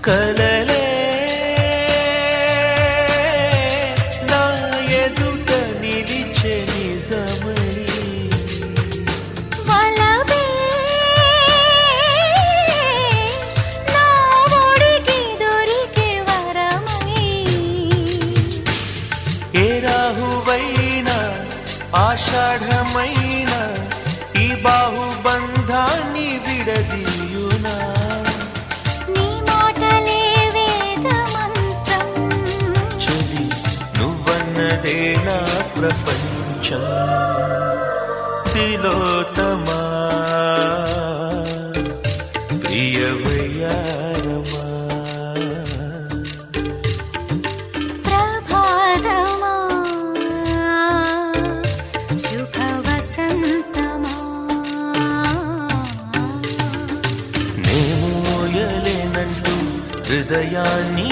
కలలే నా ఎదుట నిలిచే నిజమై వలవే నా ఒడికి దొరికే వరమై ఏ రాహువైనా ఆషాఢమైనా ఈ బాహుబంధాన్ని విడదీయునా నీ మాటలే వేద మంత్రం చెలి నువ్వన్నదే నా ప్రపంచం తిలోతమా ప్రియవయ్యారమా ప్రభాతమా శుభ వసంతమా నే మోయలేనంటూ హృదయాన్ని